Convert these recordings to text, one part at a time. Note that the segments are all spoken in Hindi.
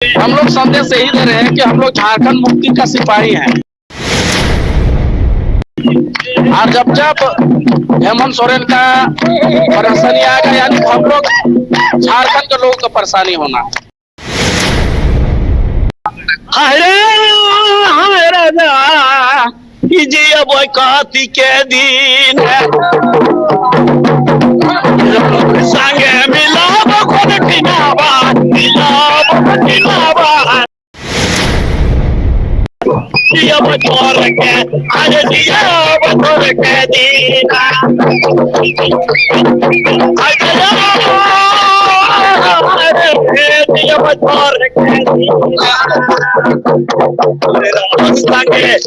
हम लोग संदेश यही दे रहे हैं कि हम लोग झारखंड मुक्ति का सिपाही हैं। और जब जब हेमंत सोरेन का परेशानी आएगा, यानी हम लोग झारखंड के लोगों को परेशानी होना। काती के दिन है संगे मिलाब खुद किनाबा दिया बतौर के आज दिया बतौर के दिन आज दिया बतौर के दिन संगे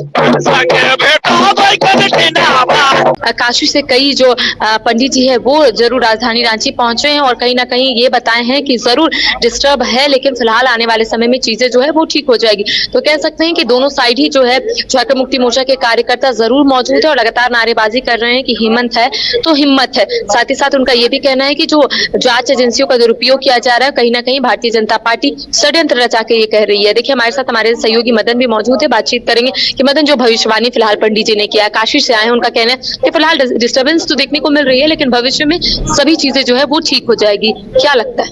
संगे बेटा भाई कर किनाबा। काशी से कई जो पंडित जी है वो जरूर राजधानी रांची पहुंचे हैं और कहीं ना कहीं ये बताए हैं कि जरूर डिस्टर्ब है, लेकिन फिलहाल आने वाले समय में चीजें जो है वो ठीक हो जाएगी। तो कह सकते हैं कि दोनों साइड ही जो है झारखंड मुक्ति मोर्चा के कार्यकर्ता जरूर मौजूद है और लगातार नारेबाजी कर रहे हैं कि हिम्मत है तो हिम्मत है। साथ ही साथ उनका ये भी कहना है कि जो जांच एजेंसियों का दुरुपयोग किया जा रहा है, कहीं ना कहीं भारतीय जनता पार्टी षड्यंत्र रचा के ये कह रही है। देखिए हमारे साथ हमारे सहयोगी मदन भी मौजूद है, बातचीत करेंगे कि मदन, जो भविष्यवाणी फिलहाल पंडित जी ने किया, काशी से आए हैं, उनका कहना है कि फिलहाल डिस्टर्बेंस तो देखने को मिल रही है लेकिन भविष्य में सभी चीजें जो है वो ठीक हो जाएगी, क्या लगता है?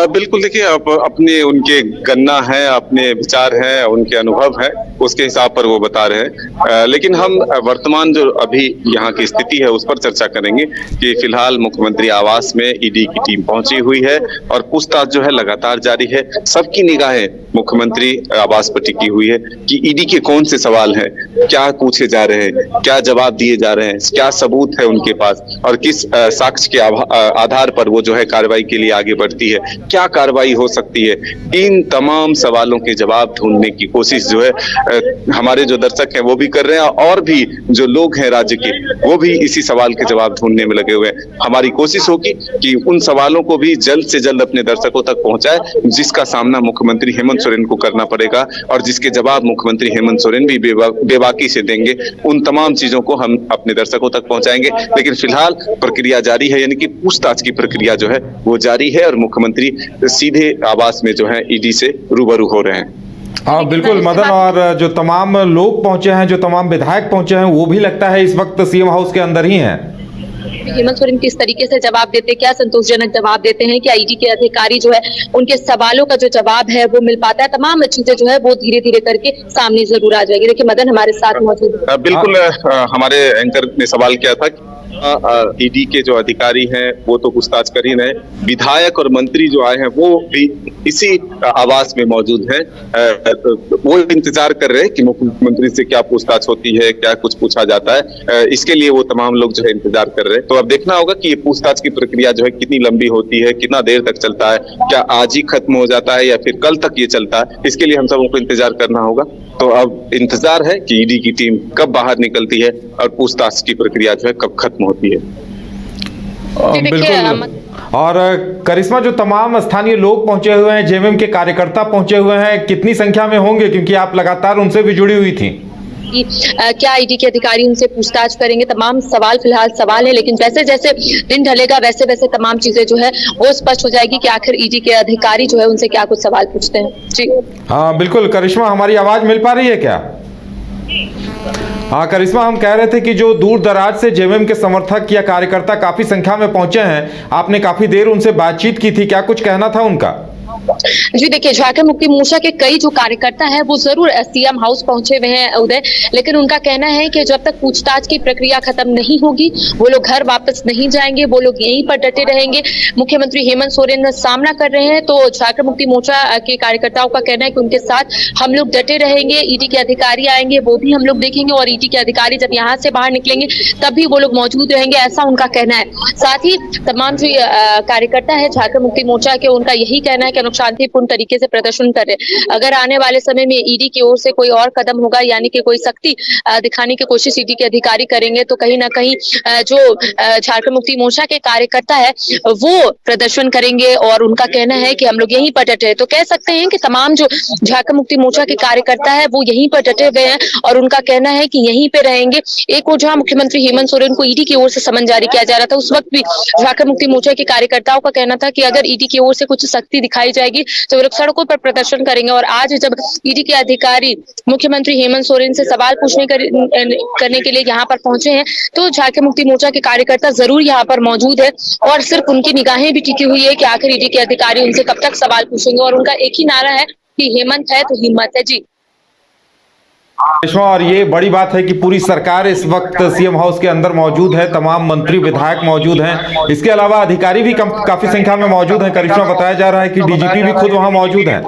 बिल्कुल, देखिए अपने उनके गन्ना है, अपने विचार है, उनके अनुभव है, उसके हिसाब पर वो बता रहे हैं। लेकिन हम वर्तमान जो अभी यहाँ की स्थिति है उस पर चर्चा करेंगे कि फिलहाल मुख्यमंत्री आवास में ईडी की टीम पहुंची हुई है और पूछताछ जो है लगातार जारी है। सबकी निगाहें मुख्यमंत्री आवास पर टिकी हुई है कि ईडी के कौन से सवाल हैं, क्या पूछे जा रहे हैं, क्या जवाब दिए जा रहे हैं, क्या सबूत है उनके पास और किस साक्ष्य के आधार पर वो जो है कार्रवाई के लिए आगे बढ़ती है, क्या कार्रवाई हो सकती है। इन तमाम सवालों के जवाब ढूंढने की कोशिश जो है हमारे जो दर्शक हैं वो भी कर रहे हैं और भी जो लोग हैं राज्य के वो भी इसी सवाल के जवाब ढूंढने में लगे हुए हैं। हमारी कोशिश होगी कि उन सवालों को भी जल्द से जल्द अपने दर्शकों तक पहुंचाए जिसका सामना मुख्यमंत्री हेमंत सोरेन को करना पड़ेगा और जिसके जवाब मुख्यमंत्री हेमंत सोरेन भी बेबाकी से देंगे। उन तमाम चीजों को हम अपने दर्शकों तक पहुंचाएंगे, लेकिन फिलहाल प्रक्रिया जारी है, यानी कि पूछताछ की प्रक्रिया जो है वो जारी है और मुख्यमंत्री सीधे आवास में जो है ईडी से रूबरू हो रहे हैं। हाँ बिल्कुल मदन, और जो तमाम लोग पहुंचे हैं, जो तमाम विधायक पहुंचे हैं, वो भी लगता है इस वक्त सीएम हाउस के अंदर ही हैं। हेमंत सोरेन किस तरीके से जवाब देते, क्या संतोषजनक जवाब देते हैं, क्या ईडी के अधिकारी जो है उनके सवालों का जो जवाब है वो मिल पाता है, तमाम चीजें जो है वो धीरे धीरे करके सामने जरूर आ जाएगी। देखिए मदन हमारे साथ मौजूद है। बिल्कुल, हमारे एंकर ने सवाल किया था ईडी के जो अधिकारी हैं वो तो पूछताछ कर ही रहे, विधायक और मंत्री जो आए हैं वो भी इसी आवास में मौजूद हैं। वो इंतजार कर रहे हैं कि मुख्यमंत्री से क्या पूछताछ होती है, क्या कुछ पूछा जाता है। इसके लिए वो तमाम लोग जो है इंतजार कर रहे हैं। तो अब देखना होगा कि ये पूछताछ की प्रक्रिया जो है कितनी लंबी होती है, कितना देर तक चलता है, क्या आज ही खत्म हो जाता है या फिर कल तक ये चलता है। इसके लिए हम सबको इंतजार करना होगा। तो अब इंतजार है कि ईडी की टीम कब बाहर निकलती है और पूछताछ की प्रक्रिया जो है कब खत्म होती है। बिल्कुल, और करिश्मा, जो तमाम स्थानीय लोग पहुंचे हुए हैं, जेएमएम के कार्यकर्ता पहुंचे हुए हैं, कितनी संख्या में होंगे, क्योंकि आप लगातार उनसे भी जुड़ी हुई थी? क्या ईडी के अधिकारी उनसे पूछताछ करेंगे, तमाम सवाल फिलहाल सवाल है, लेकिन जैसे जैसे दिन ढलेगा वैसे वैसे तमाम चीजें जो है वो स्पष्ट हो जाएगी कि आखिर ईडी के अधिकारी जो है उनसे क्या कुछ सवाल पूछते हैं। जी हाँ बिल्कुल। करिश्मा, हमारी आवाज मिल पा रही है क्या? हाँ करिश्मा, हम कह रहे थे कि जो दूर दराज से जेएमएम के समर्थक या कार्यकर्ता काफी संख्या में पहुंचे हैं, आपने काफी देर उनसे बातचीत की थी, क्या कुछ कहना था उनका? जी देखिए, झारखंड मुक्ति मोर्चा के कई जो कार्यकर्ता हैं वो जरूर सीएम हाउस पहुंचे हुए हैं उदय, लेकिन उनका कहना है कि जब तक पूछताछ की प्रक्रिया खत्म नहीं होगी वो लोग घर वापस नहीं जाएंगे, वो लोग यहीं पर डटे रहेंगे। मुख्यमंत्री हेमंत सोरेन का सामना कर रहे हैं तो झारखंड मुक्ति मोर्चा के कार्यकर्ताओं का कहना है कि उनके साथ हम लोग डटे रहेंगे। ईडी के अधिकारी आएंगे वो भी हम लोग देखेंगे और ईडी के अधिकारी जब यहाँ से बाहर निकलेंगे तब भी वो लोग मौजूद रहेंगे, ऐसा उनका कहना है। साथ ही तमाम जो कार्यकर्ता है झारखंड मुक्ति मोर्चा के, उनका यही कहना है कि शांतिपूर्ण तरीके से प्रदर्शन कर रहे। अगर आने वाले समय में ईडी की ओर से कोई और कदम होगा, यानी कि कोई सख्ती दिखाने की कोशिश ईडी के अधिकारी करेंगे, तो कहीं ना कहीं जो झारखंड मुक्ति मोर्चा के कार्यकर्ता है वो प्रदर्शन करेंगे और उनका कहना है कि हम लोग यहीं पर डटे। तो कह सकते हैं कि तमाम जो झारखंड मुक्ति मोर्चा के कार्यकर्ता है वो यहीं पर डटे हुए हैं और उनका कहना है कि यहीं पे रहेंगे। एक और जहां मुख्यमंत्री हेमंत सोरेन को ईडी की ओर से समन जारी किया जा रहा था, उस वक्त भी झारखंड मुक्ति मोर्चा के कार्यकर्ताओं का कहना था कि अगर ईडी की ओर से कुछ सख्ती दिखाई जाए जाएगी तो वो लोग सड़कों पर प्रदर्शन करेंगे। और आज जब ईडी के अधिकारी मुख्यमंत्री हेमंत सोरेन से सवाल पूछने करने के लिए यहाँ पर पहुंचे हैं तो झारखंड मुक्ति मोर्चा के कार्यकर्ता जरूर यहाँ पर मौजूद है और सिर्फ उनकी निगाहें भी टिकी हुई है कि आखिर ईडी के अधिकारी उनसे कब तक सवाल पूछेंगे। और उनका एक ही नारा है कि हेमंत है तो हिम्मत है। जी करिश्मा, और ये बड़ी बात है कि पूरी सरकार इस वक्त सीएम हाउस के अंदर मौजूद है, तमाम मंत्री विधायक मौजूद हैं, इसके अलावा अधिकारी भी काफी संख्या में मौजूद हैं। करिश्मा, बताया जा रहा है कि डीजीपी भी खुद वहां मौजूद हैं।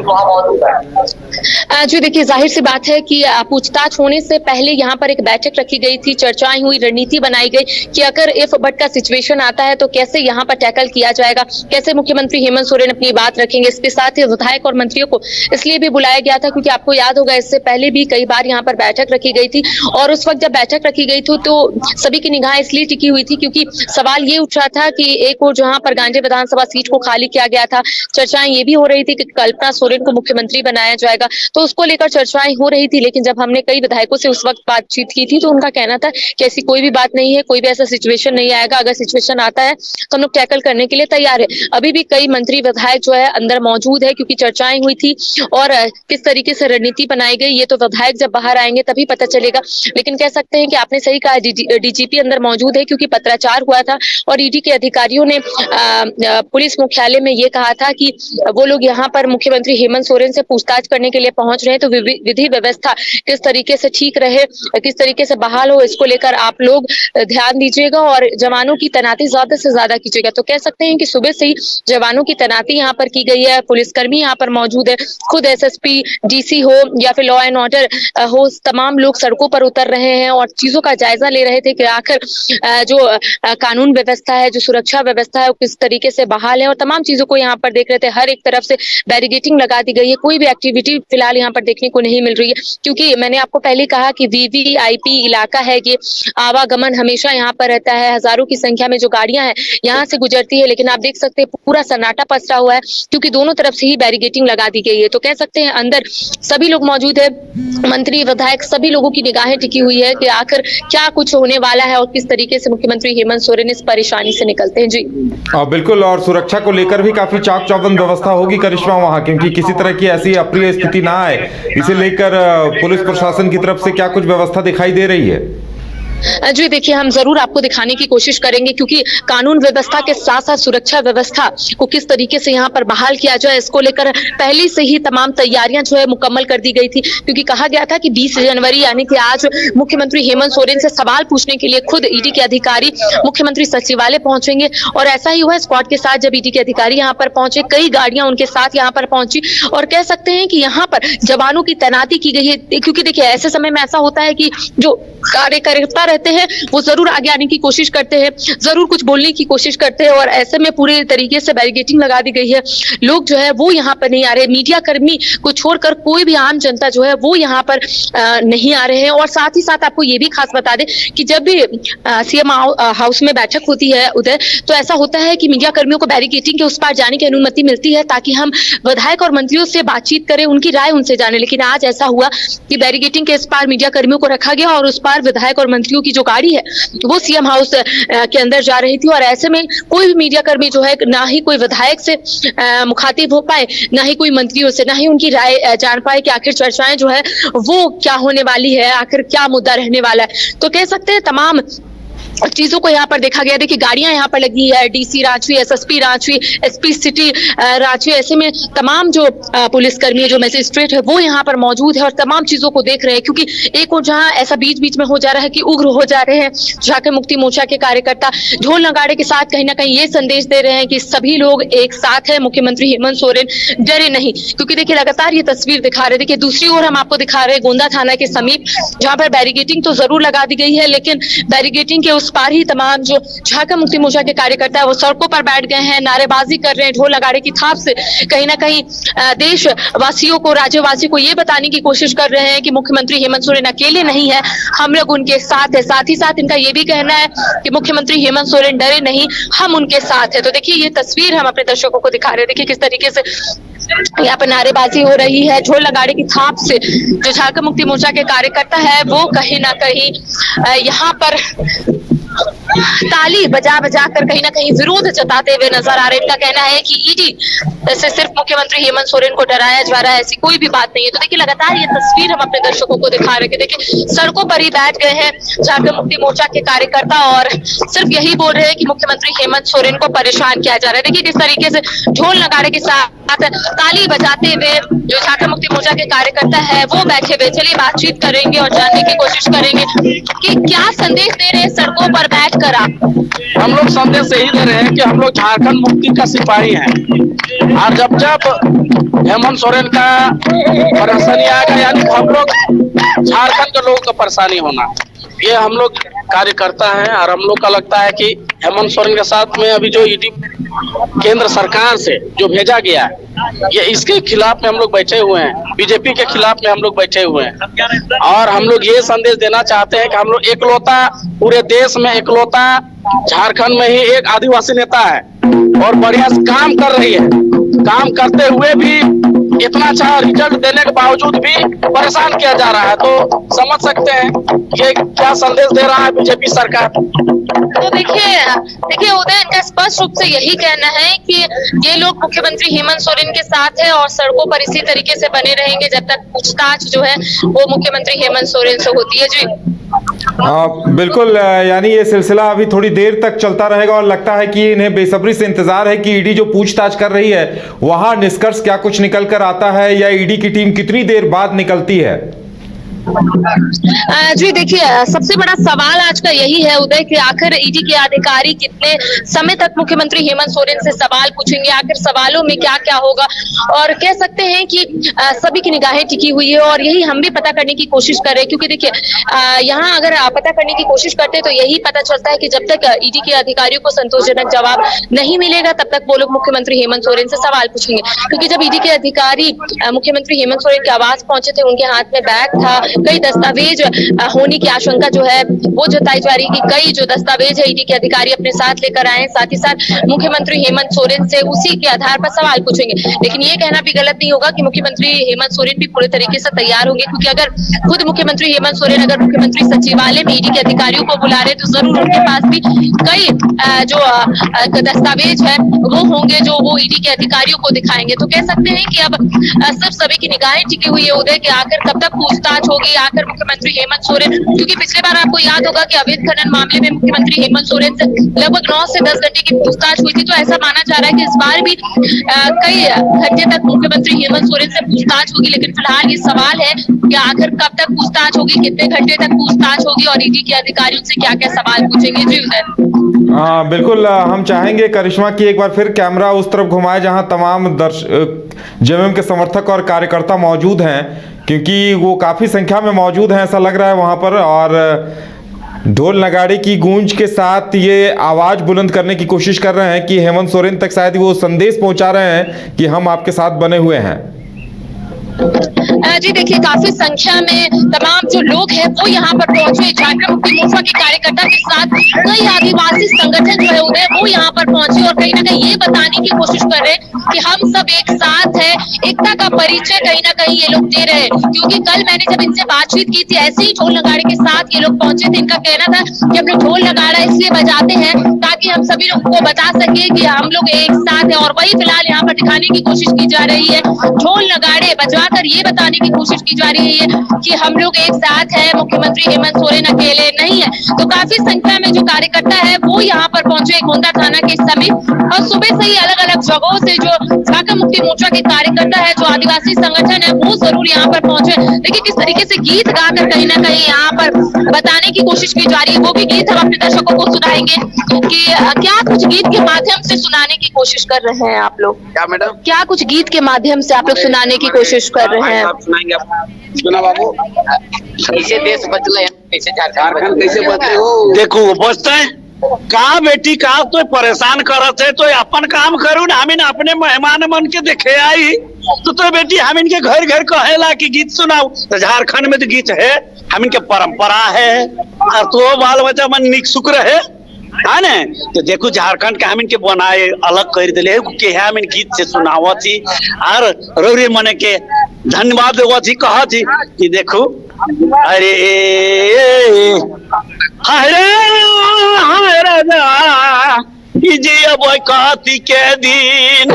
जी देखिए, जाहिर सी बात है कि पूछताछ होने से पहले यहाँ पर एक बैठक रखी गई थी, चर्चाएं हुई, रणनीति बनाई गई कि अगर इफ बट का सिचुएशन आता है तो कैसे यहाँ पर टैकल किया जाएगा, कैसे मुख्यमंत्री हेमंत सोरेन अपनी बात रखेंगे। इसके साथ ही विधायक और मंत्रियों को इसलिए भी बुलाया गया था क्योंकि आपको याद होगा इससे पहले भी कई बार यहाँ पर बैठक रखी गई थी और उस वक्त जब बैठक रखी गई थी तो सभी की निगाह इसलिए टिकी हुई थी क्योंकि सवाल ये उठ रहा था कि एक और जहां पर गांधी विधानसभा सीट को खाली किया गया था, चर्चाएं ये भी हो रही थी कि कल्पना सोरेन को मुख्यमंत्री बनाया जाएगा, तो उसको लेकर चर्चाएं हो रही थी। लेकिन जब हमने कई विधायकों से उस वक्त बातचीत की थी तो उनका कहना था कि ऐसी कोई भी बात नहीं है, कोई भी ऐसा सिचुएशन नहीं आएगा, अगर सिचुएशन आता है तो हम लोग टैकल करने के लिए तैयार है। अभी भी कई मंत्री विधायक जो है अंदर मौजूद है क्योंकि चर्चाएं हुई थी और किस तरीके से रणनीति बनाई गई ये तो विधायक जब बाहर आएंगे तभी पता चलेगा। लेकिन कह सकते हैं कि आपने सही कहा, डीजीपी अंदर मौजूद है क्योंकि पत्राचार हुआ था और ईडी के अधिकारियों ने पुलिस मुख्यालय में ये कहा था कि वो लोग यहाँ पर मुख्यमंत्री हेमंत सोरेन से पूछताछ करने के लिए पहुंच रहे हैं तो विधि व्यवस्था किस तरीके से ठीक रहे, किस तरीके से बहाल हो, इसको लेकर आप लोग ध्यान दीजिएगा और जवानों की तैनाती ज्यादा से ज्यादा कीजिएगा। तो कह सकते हैं कि सुबह से ही जवानों की तैनाती यहाँ पर की गई है, पुलिसकर्मी यहाँ पर मौजूद है, खुद एसएसपी, डीसी हो या फिर लॉ एंड ऑर्डर हो, तमाम लोग सड़कों पर उतर रहे हैं और चीजों का जायजा ले रहे थे कि आखिर जो कानून व्यवस्था है, जो सुरक्षा व्यवस्था है वो किस तरीके से बहाल है और तमाम चीजों को यहाँ पर देख रहे थे। हर एक तरफ से बैरिगेटिंग लगा दी गई है, कोई भी एक्टिविटी फिलहाल यहाँ पर देखने को नहीं मिल रही है क्योंकि मैंने आपको पहले कहा कि वीवीआईपी इलाका है, ये आवागमन हमेशा यहाँ पर रहता है, हजारों की संख्या में जो गाड़ियां हैं यहाँ से गुजरती है। लेकिन आप देख सकते हैं पूरा सन्नाटा पसरा हुआ है क्योंकि दोनों तरफ से ही बैरिगेटिंग लगा दी गई है। तो कह सकते हैं अंदर सभी लोग मौजूद है, मंत्री विधायक सभी लोगों की निगाहें टिकी हुई है कि आखिर क्या कुछ होने वाला है और किस तरीके से मुख्यमंत्री हेमंत सोरेन इस परेशानी से निकलते हैं। जी बिल्कुल, और सुरक्षा को लेकर भी काफी चाक चौबंद व्यवस्था होगी करिश्मा वहां, क्योंकि किसी तरह की ऐसी अप्रिय स्थिति ना आए, इसे लेकर पुलिस प्रशासन की तरफ से क्या कुछ व्यवस्था दिखाई दे रही है? जी देखिए, हम जरूर आपको दिखाने की कोशिश करेंगे क्योंकि कानून व्यवस्था के साथ साथ सुरक्षा व्यवस्था को किस तरीके से यहाँ पर बहाल किया जाए इसको लेकर पहले से ही तमाम तैयारियां जो है मुकम्मल कर दी गई थी क्योंकि कहा गया था कि 20 जनवरी यानी कि आज मुख्यमंत्री हेमंत सोरेन से सवाल पूछने के लिए खुद ईडी के अधिकारी मुख्यमंत्री सचिवालय पहुंचेंगे और ऐसा ही हुआ। स्क्वाड के साथ जब ईडी के अधिकारी यहाँ पर पहुंचे, कई गाड़ियां उनके साथ यहाँ पर पहुंची और कह सकते हैं कि यहाँ पर जवानों की तैनाती की गई है क्योंकि देखिए ऐसे समय में ऐसा होता है कि जो कार्यकर्ता रहते हैं वो जरूर आगे आने की कोशिश करते हैं, जरूर कुछ बोलने की कोशिश करते हैं और ऐसे में पूरे तरीके से बैरिगेटिंग लगा दी गई है। लोग जो है वो यहाँ पर नहीं आ रहे, मीडिया कर्मी को छोड़कर कोई भी आम जनता जो है वो यहाँ पर नहीं आ रहे हैं। और साथ ही साथ आपको ये भी खास बता दें कि जब भी सीएम हाउस में बैठक होती है उधर तो ऐसा होता है कि मीडिया कर्मियों को बैरिगेटिंग के उस पार जाने की अनुमति मिलती है ताकि हम विधायक और मंत्रियों से बातचीत करें, उनकी राय उनसे जाने। लेकिन आज ऐसा हुआ कि बैरिगेटिंग के इस पार मीडिया कर्मियों को रखा गया और उस पार विधायक और मंत्रियों की जो गाड़ी है वो सीएम हाउस के अंदर जा रही थी और ऐसे में कोई भी मीडिया कर्मी जो है ना ही कोई विधायक से मुखातिब हो पाए, ना ही कोई मंत्रियों से, ना ही उनकी राय जान पाए कि आखिर चर्चाएं जो है वो क्या होने वाली है, आखिर क्या मुद्दा रहने वाला है। तो कह सकते हैं तमाम चीजों को यहाँ पर देखा गया। देखिए गाड़ियां यहाँ पर लगी है, DC Ranchi, SSP Ranchi, SP city Ranchi, ऐसे में तमाम जो पुलिसकर्मी जो मजिस्ट्रेट है वो यहाँ पर मौजूद है और तमाम चीजों को देख रहे हैं क्योंकि एक और जहाँ ऐसा बीच बीच में हो जा रहा है कि उग्र हो जा रहे हैं झारखंड मुक्ति मोर्चा के कार्यकर्ता ढोल नगाड़े के साथ कहीं ना कहीं ये संदेश दे रहे हैं कि सभी लोग एक साथ है, मुख्यमंत्री हेमंत सोरेन डरे नहीं। क्योंकि देखिए लगातार ये तस्वीर दिखा रहे, देखिए दूसरी ओर हम आपको दिखा रहे हैं गोंदा थाना के समीप जहाँ पर बैरिगेटिंग तो जरूर लगा दी गई है लेकिन बैरिगेटिंग के उस पार ही तमाम जो झारखंड मुक्ति मोर्चा के कार्यकर्ता है वो सड़कों पर बैठ गए हैं, नारेबाजी कर रहे हैं, ढोल नगाड़े की थाप से कहीं ना कहीं देशवासियों को, राज्यवासियों को ये बताने की कोशिश कर रहे हैं कि मुख्यमंत्री हेमंत सोरेन अकेले नहीं है, हम लोग उनके साथ है। साथ ही साथ इनका ये भी कहना है कि मुख्यमंत्री हेमंत सोरेन डरे नहीं, हम उनके साथ है। तो देखिए ये तस्वीर हम अपने दर्शकों को दिखा रहे हैं, देखिए किस तरीके से यहाँ पर नारेबाजी हो रही है, ढोल नगाड़े की थाप से जो झारखंड मुक्ति मोर्चा के कार्यकर्ता है वो कहीं ना कहीं यहाँ पर ताली बजा बजा कर कहीं ना कहीं विरोध जताते हुए नजर आ रहे हैं। इनका कहना है कि ईडी से सिर्फ मुख्यमंत्री हेमंत सोरेन को डराया जा रहा है, ऐसी कोई भी बात नहीं है। तो देखिए लगातार ये तस्वीर हम अपने दर्शकों को दिखा रहे हैं। देखिए सड़कों पर ही बैठ गए हैं झारखंड मुक्ति मोर्चा के कार्यकर्ता और सिर्फ यही बोल रहे हैं कि मुख्यमंत्री हेमंत सोरेन को परेशान किया जा रहा है। देखिए किस तरीके से ढोल नगाड़े के साथ ताली बजाते हुए जो झारखंड मुक्ति मोर्चा के कार्यकर्ता है वो बैठे हुए। चलिए बातचीत करेंगे और जानने की कोशिश करेंगे कि क्या संदेश दे रहे हैं सड़कों पर बैठकर आप। हम लोग संदेश यही दे रहे हैं कि हम लोग झारखंड मुक्ति का सिपाही हैं और जब जब हेमंत सोरेन का परेशानी आएगा यानी हम लोग झारखंड के लोगों को परेशानी होना, ये हम लोग कार्यकर्ता हैं। और हम लोग का लगता है कि हेमंत सोरेन के साथ में अभी जो ईडी केंद्र सरकार से जो भेजा गया है, ये इसके खिलाफ में हम लोग बैठे हुए हैं, बीजेपी के खिलाफ में हम लोग बैठे हुए हैं। और हम लोग ये संदेश देना चाहते हैं कि हम लोग एकलौता पूरे देश में एकलौता झारखंड में ही एक आदिवासी नेता है और बढ़िया काम कर रही है। काम करते हुए भी इतना अच्छा रिजल्ट देने के बावजूद भी परेशान किया जा रहा है, तो समझ सकते हैं ये क्या संदेश दे रहा है बीजेपी सरकार। तो देखिए उदय, इनका स्पष्ट रूप से यही कहना है कि ये लोग मुख्यमंत्री हेमंत सोरेन के साथ है और सड़कों पर इसी तरीके से बने रहेंगे जब तक पूछताछ जो है वो मुख्यमंत्री हेमंत सोरेन से होती है। जी बिल्कुल, यानी ये सिलसिला अभी थोड़ी देर तक चलता रहेगा और लगता है कि इन्हें बेसब्री से इंतजार है कि ईडी जो पूछताछ कर रही है वहां निष्कर्ष क्या कुछ निकल कर आता है या ईडी की टीम कितनी देर बाद निकलती है। जी देखिए सबसे बड़ा सवाल आज का यही है उदय कि आखिर ईडी के अधिकारी कितने समय तक मुख्यमंत्री हेमंत सोरेन से सवाल पूछेंगे, आखिर सवालों में क्या क्या होगा। और कह सकते हैं कि सभी की निगाहें टिकी हुई है और यही हम भी पता करने की कोशिश कर रहे हैं, क्योंकि देखिए यहाँ अगर पता करने की कोशिश करते हैं तो यही पता चलता है कि जब तक ईडी के अधिकारियों को संतोषजनक जवाब नहीं मिलेगा तब तक वो लोग मुख्यमंत्री हेमंत सोरेन से सवाल पूछेंगे। क्योंकि जब ईडी के अधिकारी मुख्यमंत्री हेमंत सोरेन के आवास पहुंचे थे, उनके हाथ में बैग था, कई दस्तावेज होने की आशंका जो है वो जताई जा रही है कि कई जो दस्तावेज है ईडी के अधिकारी अपने साथ लेकर आए, साथ ही साथ मुख्यमंत्री हेमंत सोरेन से उसी के आधार पर सवाल पूछेंगे। लेकिन ये कहना भी गलत नहीं होगा कि मुख्यमंत्री हेमंत सोरेन भी पूरे तरीके से तैयार होंगे, क्योंकि अगर खुद मुख्यमंत्री हेमंत सोरेन अगर मुख्यमंत्री सचिवालय में ईडी के अधिकारियों को बुला रहे तो जरूर उनके पास भी कई जो दस्तावेज है वो होंगे जो वो ईडी के अधिकारियों को दिखाएंगे। तो कह सकते हैं कि अब सिर्फ सभी की निगाहें टिकी हुई है उदय कि आखिर कब तक पूछताछ होगी, आखिर मुख्यमंत्री हेमंत सोरेन, क्योंकि पिछले बार आपको याद होगा कि अवैध खनन मामले में मुख्यमंत्री हेमंत सोरेन से लगभग 9 से 10 घंटे की पूछताछ हुई थी। तो ऐसा माना जा रहा है कि इस बार भी कई घंटे तक मुख्यमंत्री हेमंत सोरेन से पूछताछ होगी। लेकिन फिलहाल ये सवाल है कि आखिर कब तक पूछताछ होगी, कितने घंटे तक पूछताछ होगी और ईडी के अधिकारियों से क्या क्या सवाल पूछेंगे। जी उदय। हाँ बिल्कुल, हम चाहेंगे करिश्मा की एक बार फिर कैमरा उस तरफ घुमाए जहां तमाम जेएमएम के समर्थक और कार्यकर्ता मौजूद हैं, क्योंकि वो काफ़ी संख्या में मौजूद हैं ऐसा लग रहा है वहाँ पर। और ढोल नगाड़े की गूंज के साथ ये आवाज़ बुलंद करने की कोशिश कर रहे हैं कि हेमंत सोरेन तक शायद वो संदेश पहुंचा रहे हैं कि हम आपके साथ बने हुए हैं। जी देखिए काफी संख्या में तमाम जो लोग हैं वो यहाँ पर पहुंचे। झारखंड मुक्ति मोर्चा के कार्यकर्ता के साथ कई आदिवासी संगठन जो है उदय वो यहाँ पर पहुंचे और कहीं ना कहीं ये बताने की कोशिश कर रहे हैं कि हम सब एक साथ है, एकता का परिचय कहीं ना कहीं ये लोग दे रहे हैं। क्योंकि कल मैंने जब इनसे बातचीत की थी ऐसे ही ढोल नगाड़े के साथ ये लोग पहुंचे थे। इनका कहना था कि हम लोग ढोल नगाड़ा इसलिए बजाते हैं ताकि हम सभी लोग को बता सके कि हम लोग एक साथ है, और वही फिलहाल यहाँ पर दिखाने की कोशिश की जा रही है। ढोल नगाड़े बजवाकर ये बताने की कोशिश की जा रही है कि हम लोग एक साथ है, मुख्यमंत्री हेमंत सोरेन अकेले नहीं है। तो काफी संख्या में जो कार्यकर्ता है वो यहाँ पर पहुंचे गोंदा थाना के समीप, और सुबह से ही अलग अलग जगहों से जो झारखंड मुक्ति मोर्चा के कार्यकर्ता है, जो आदिवासी संगठन है, वो जरूर यहाँ पर पहुंचे। देखिए किस तरीके से गीत गाकर कहीं ना कहीं यहाँ पर बताने की कोशिश की जा रही है। वो भी गीत हम अपने दर्शकों को सुनाएंगे कि क्या कुछ गीत के माध्यम से सुनाने की कोशिश कर रहे हैं आप लोग। क्या मैडम, क्या कुछ गीत के माध्यम से आप लोग सुनाने की कोशिश कर रहे हैं। सुनाएंगे आप बाबू, कैसे देश बदले, कैसे झारखंड कैसे बदले हो। देखो बचते हैं का बेटी का तो परेशान करत है, तो अपन काम करू ना, हम अपने मेहमान मन के देखे आई तो बेटी हम इनके घर घर कहेला कि गीत सुनाओ। तो झारखंड में तो गीत है, हम इनके परंपरा है, और तो बाल बच्चा मन निक सुख रहे है ना। तो देखो झारखंड के हम इनके बनाए अलग कर दिले कि हम इन गीत से सुनावा थी और रौरे मने के धन्यवाद देवा थी, कहा थी कि देखो अरे हरे हरे जिया काती के दिन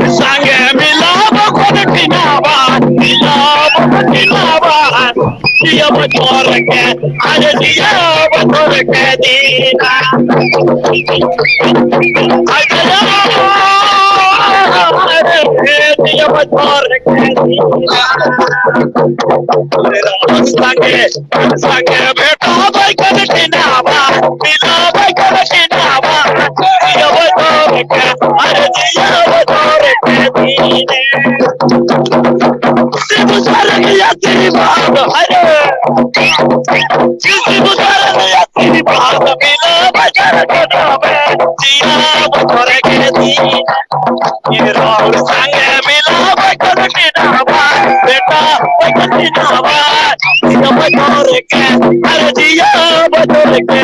संगे मिलाब खुद किनाबा जिया बतौर के अरे जिया बतौर के दिन जिया बतौर के संगे बेटा भाई कर किनाबा मिला भाई कर किनाबा जिया बतौर के अरे जिया बतौर के दिन से बुझारा गया तेरी बात हरे जिसे बुझारा गया तेरी बात मिला भाई कर किनाबा जिया बतौर के दिन ये राहुल संगे मिला भाई कर किनाबा बेटा भाई कर किनाबा जिया बतौर के अरे जिया बतौर के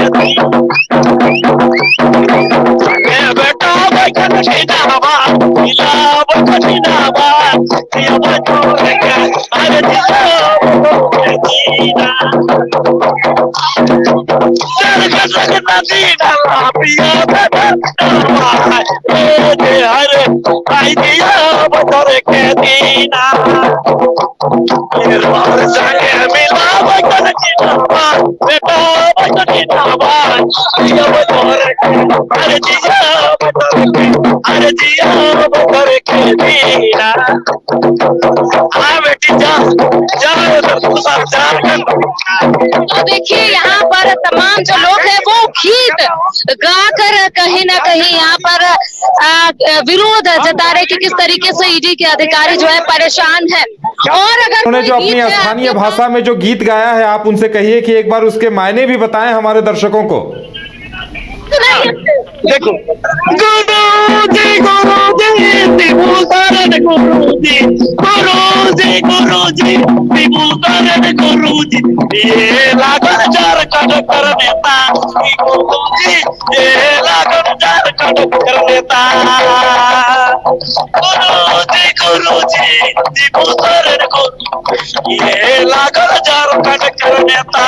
बेटा भाई कर किनाबा मिला भाई कर किनाबा जिया बतौर के अरे जिया बतौर के चल कर नदी डाला पिया बेटा हरे आई जिया बतौर के दीना संगे मिला भाई कर किनाबा बेटा भाई कर किनाबा जिया बतौर के अरे जिया बतौर के अरे जिया बतौर के दीना हाँ बेटी जा जा तो देखिए यहाँ पर तमाम जो लोग हैं वो गीत गाकर कहीं ना कहीं यहाँ पर विरोध जता रहे कि किस तरीके से ईडी के अधिकारी जो है परेशान है। और अगर उन्होंने जो कोई अपनी गीत है स्थानीय आपके भाषा में जो गीत गाया है, आप उनसे कहिए कि एक बार उसके मायने भी बताएं हमारे दर्शकों को। देखो गुरुजी विभूषण गुरुजी विभूषण गुरुजी ये लागन जार कट कर नेता गुरुजी ये लागन जार कट कर नेता गुरुजी विभूषण गुरुजी ये लागन जार कट कर नेता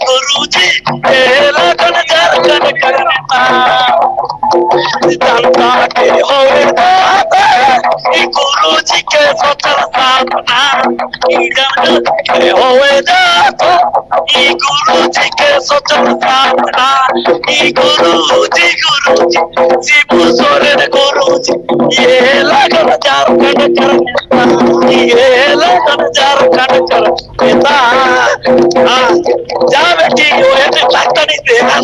गुरुजी ये लागन जार कट कर नेता जनता के होए गुरुजी के सोचल स्थापना जनता के होए गुरुजी के सोचल स्थापना गुरुजी शिबू सोरेन गुरुजी ये लगन झारखंड कर ये लगन झारखंड कर नेता जा बेटी होए लगता नहीं देना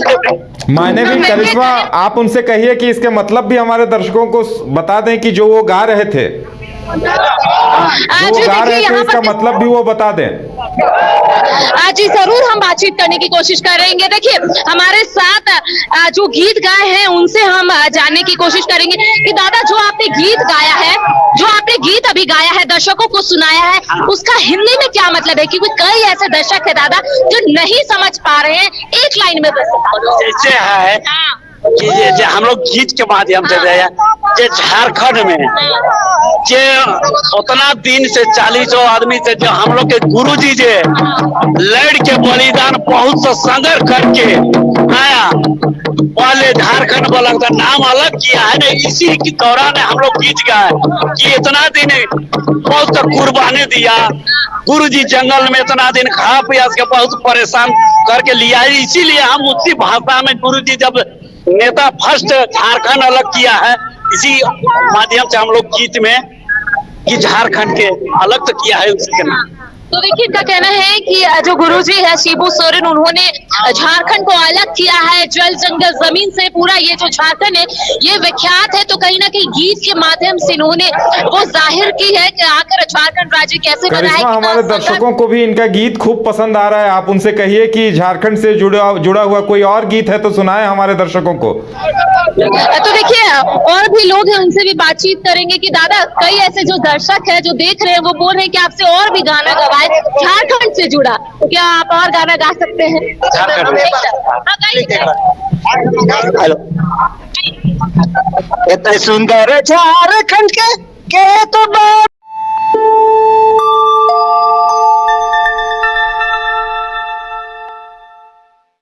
मायने भी करिश्मा, आप उनसे कहिए कि इसके मतलब भी हमारे दर्शकों को बता दें कि जो वो गा रहे थे, जो गा रहे थे इसका मतलब भी वो बता दें। जी जरूर हम बातचीत करने की कोशिश करेंगे। देखिए हमारे साथ जो गीत गाए हैं उनसे हम जानने की कोशिश करेंगे कि दादा जो आपने गीत गाया है, जो आपने गीत अभी गाया है, दर्शकों को सुनाया है, उसका हिंदी में क्या मतलब है? क्योंकि कई ऐसे दर्शक है दादा जो नहीं समझ पा रहे हैं, एक लाइन में बस जैसे है कि ये हम लोग गीत के माध्यम से ये झारखंड में जे उतना दिन से 40 आदमी से जो हम लोग के गुरुजी जे लड़ के बलिदान बहुत सा संघर्ष करके आया, पहले झारखंड वाला का नाम अलग किया है ना, इसी के दौरान हम लोग गीत गाए कि इतना दिन बहुत सा कुर्बानी दिया गुरुजी, जंगल में इतना दिन खा पिया के बहुत परेशान करके लिया, इसीलिए हम उसी भाषा में गुरुजी जब नेता फर्स्ट झारखंड अलग किया है, इसी माध्यम से हम लोग गीत में कि झारखंड के अलग तो किया है उसके नाम। तो देखिए इनका कहना है कि जो गुरुजी है शिबू सोरेन, उन्होंने झारखंड को अलग किया है जल जंगल जमीन से। पूरा ये जो झारखंड है ये विख्यात है, तो कहीं ना कहीं गीत के माध्यम से इन्होंने वो जाहिर की है कि आकर झारखंड राज्य कैसे बना है। हमारे दर्शकों को भी इनका गीत खूब पसंद आ रहा है, आप उनसे कहिए कि झारखंड से जुड़ा हुआ कोई और गीत है तो सुनाए हमारे दर्शकों को। तो देखिए और भी लोग हैं, उनसे भी बातचीत करेंगे कि दादा कई ऐसे जो दर्शक है जो देख रहे हैं वो बोल रहे हैं कि आपसे और भी गाना गवाए झारखंड से जुड़ा, तो क्या आप और गाना गा सकते हैं? इतने सुंदर झारखंड के तो